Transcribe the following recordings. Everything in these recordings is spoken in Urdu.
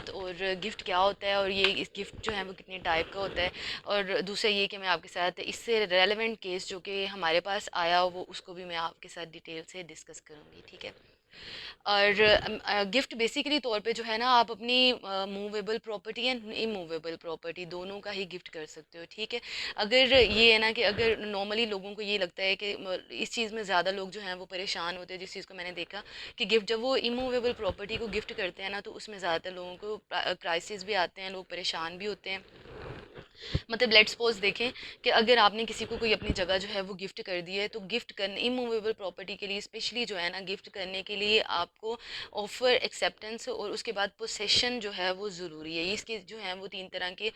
اور گفٹ کیا ہوتا ہے اور یہ اس گفٹ جو ہے وہ کتنے ٹائپ کا ہوتا ہے، اور دوسرا یہ کہ میں آپ کے ساتھ اس سے ریلیونٹ کیس جو کہ ہمارے پاس آیا وہ اس کو بھی میں آپ کے ساتھ ڈیٹیل سے ڈسکس کروں گی، ٹھیک ہے۔ اور گفٹ بیسیکلی طور پہ جو ہے نا، آپ اپنی movable property and immovable property دونوں کا ہی گفٹ کر سکتے ہو، ٹھیک ہے۔ اگر یہ ہے نا کہ اگر نارملی لوگوں کو یہ لگتا ہے کہ اس چیز میں زیادہ لوگ جو ہیں وہ پریشان ہوتے ہیں، جس چیز کو میں نے دیکھا کہ گفٹ جب وہ اموویبل پراپرٹی کو گفٹ کرتے ہیں نا، تو اس میں زیادہ تر لوگوں کو کرائسس بھی آتے ہیں، لوگ پریشان بھی ہوتے ہیں۔ مطلب لیٹ سپوز دیکھیں کہ اگر آپ نے کسی کو کوئی اپنی جگہ جو ہے وہ گفٹ کر دی ہے، تو گفٹ کرنے اموویبل پراپرٹی کے لیے اسپیشلی جو ہے نا، گفٹ کرنے کے لیے آپ کو آفر، ایکسیپٹنس اور اس کے بعد پوسیشن جو ہے وہ ضروری ہے۔ اس کے جو ہیں وہ 3 طرح کے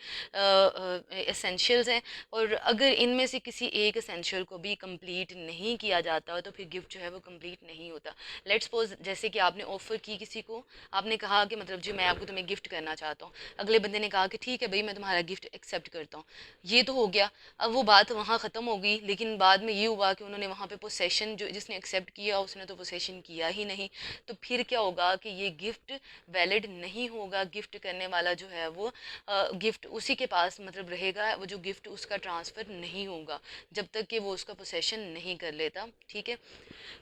اسینشیلز ہیں، اور اگر ان میں سے کسی ایک اسینشیل کو بھی کمپلیٹ نہیں کیا جاتا تو پھر گفٹ جو ہے وہ کمپلیٹ نہیں ہوتا۔ لیٹ سپوز جیسے کہ آپ نے آفر کی کسی کو، آپ نے کہا کہ مطلب جی میں آپ کو تمہیں گفٹ کرنا چاہتا ہوں، اگلے بندے نے کہا کہ ٹھیک ہے بھائی میں تمہارا گفٹ ایکسیپٹ کرتا ہوں، یہ تو ہو گیا۔ اب وہ بات وہاں ختم ہو گئی، لیکن بعد میں یہ ہوا کہ انہوں نے وہاں پہ پوسیشن، جو جس نے ایکسیپٹ کیا اس نے تو پوسیشن کیا ہی نہیں، تو پھر کیا ہوگا کہ یہ گفٹ ویلڈ نہیں ہوگا۔ گفٹ کرنے والا جو ہے وہ گفٹ اسی کے پاس مطلب رہے گا، وہ جو گفٹ اس کا ٹرانسفر نہیں ہوگا جب تک کہ وہ اس کا پوسیشن نہیں کر لیتا، ٹھیک ہے۔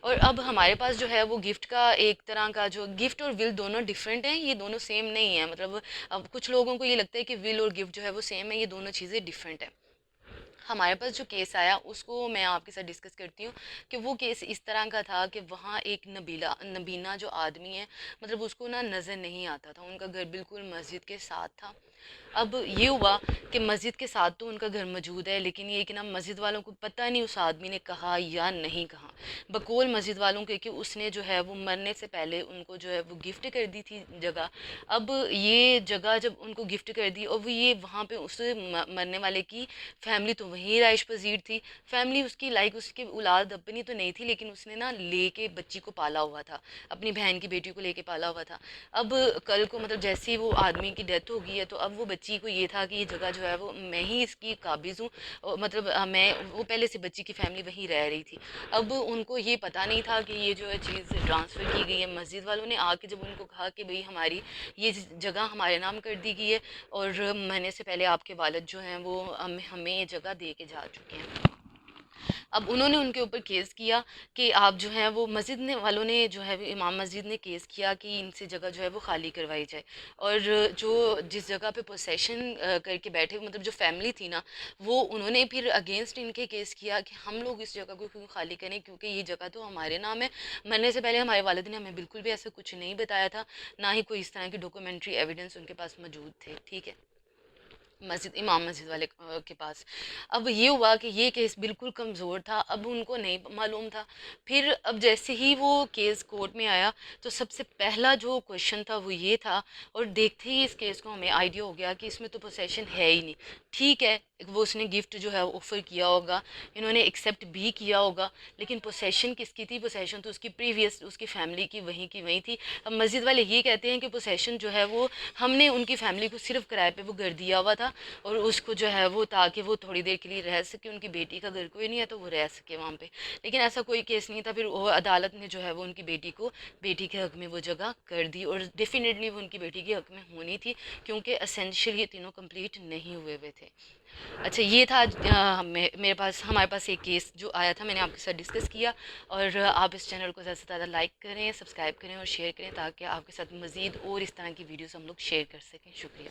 اور اب ہمارے پاس جو ہے وہ گفٹ کا ایک طرح کا جو گفٹ اور ول دونوں ڈیفرنٹ ہیں، یہ دونوں سیم نہیں ہیں۔ مطلب اب کچھ لوگوں کو یہ لگتا ہے کہ ول اور گفٹ جو ہے وہ سیم ہے، یہ دونوں چیزیں ڈیفرنٹ ہیں۔ ہمارے پاس جو کیس آیا اس کو میں آپ کے ساتھ ڈسکس کرتی ہوں کہ وہ کیس اس طرح کا تھا کہ وہاں ایک نبینہ جو آدمی ہے، مطلب اس کو نا نظر نہیں آتا تھا، ان کا گھر بالکل مسجد کے ساتھ تھا۔ اب یہ ہوا کہ مسجد کے ساتھ تو ان کا گھر موجود ہے، لیکن یہ کہ نا مسجد والوں کو پتہ نہیں اس آدمی نے کہا یا نہیں کہا، بقول مسجد والوں کے کہ اس نے جو ہے وہ مرنے سے پہلے ان کو جو ہے وہ گفٹ کر دی تھی جگہ۔ اب یہ جگہ جب ان کو گفٹ کر دی، اور وہ یہ وہاں پہ اس مرنے والے کی فیملی تو وہیں رہائش پذیر تھی، فیملی اس کی اس کی اولاد اپنی تو نہیں تھی، لیکن اس نے نا لے کے بچی کو پالا ہوا تھا، اپنی بہن کی بیٹی کو لے کے پالا ہوا تھا۔ اب کل کو مطلب جیسے ہی وہ آدمی کی ڈیتھ ہو گئی ہے، تو اب وہ بچی کو یہ تھا کہ یہ جگہ جو ہے وہ میں ہی اس کی قابض ہوں، اور مطلب میں وہ پہلے سے بچی کی فیملی وہیں رہ رہی تھی۔ اب ان کو یہ پتہ نہیں تھا کہ یہ جو ہے چیز ٹرانسفر کی گئی ہے۔ مسجد والوں نے آ کے جب ان کو کہا کہ بھئی ہماری یہ جگہ ہمارے نام کر دی گئی ہے، اور مرنے سے پہلے آپ کے والد جو ہیں وہ ہمیں یہ جگہ دے کے جا چکے ہیں، اب انہوں نے ان کے اوپر کیس کیا کہ آپ جو ہیں وہ مسجد نے والوں نے جو ہے امام مسجد نے کیس کیا کہ ان سے جگہ جو ہے وہ خالی کروائی جائے، اور جو جس جگہ پہ پوسیشن کر کے بیٹھے مطلب جو فیملی تھی نا، وہ انہوں نے پھر اگینسٹ ان کے کیس کیا کہ ہم لوگ اس جگہ کو کیوں خالی کریں، کیونکہ یہ جگہ تو ہمارے نام ہے، مرنے سے پہلے ہمارے والد نے ہمیں بالکل بھی ایسا کچھ نہیں بتایا تھا، نہ ہی کوئی اس طرح کی ڈاکومنٹری ایویڈنس ان کے پاس موجود تھے، ٹھیک ہے، امام مسجد والے کے پاس۔ اب یہ ہوا کہ یہ کیس بالکل کمزور تھا، اب ان کو نہیں معلوم تھا۔ پھر اب جیسے ہی وہ کیس کورٹ میں آیا، تو سب سے پہلا جو کویشچن تھا وہ یہ تھا، اور دیکھتے ہی اس کیس کو ہمیں آئیڈیا ہو گیا کہ اس میں تو پوسیشن ہے ہی نہیں، ٹھیک ہے وہ اس نے گفٹ جو ہے آفر کیا ہوگا، انہوں نے ایکسیپٹ بھی کیا ہوگا، لیکن پوسیشن کس کی تھی؟ پوسیشن تو اس کی پریویس اس کی فیملی کی وہیں تھی۔ اب مسجد والے یہ کہتے ہیں کہ پوسیشن جو ہے وہ ہم نے ان کی فیملی کو صرف کرائے پہ وہ گھر دیا ہوا تھا، اور اس کو جو ہے وہ تاکہ وہ تھوڑی دیر کے لیے رہ سکے، ان کی بیٹی کا گھر کوئی نہیں ہے تو وہ رہ سکے وہاں پہ، لیکن ایسا کوئی کیس نہیں تھا۔ پھر وہ عدالت نے جو ہے وہ ان کی بیٹی کے حق میں وہ جگہ کر دی، اور ڈیفینیٹلی وہ ان کی بیٹی کے حق میں ہونی تھی، کیونکہ اسینشیل یہ تینوں کمپلیٹ نہیں ہوئے تھے۔ اچھا یہ تھا ہمارے پاس ایک کیس جو آیا تھا، میں نے آپ کے ساتھ ڈسکس کیا، اور آپ اس چینل کو زیادہ سے زیادہ لائک کریں، سبسکرائب کریں اور شیئر کریں، تاکہ آپ کے ساتھ مزید اور اس طرح کی ویڈیوز ہم لوگ شیئر کر سکیں۔ شکریہ۔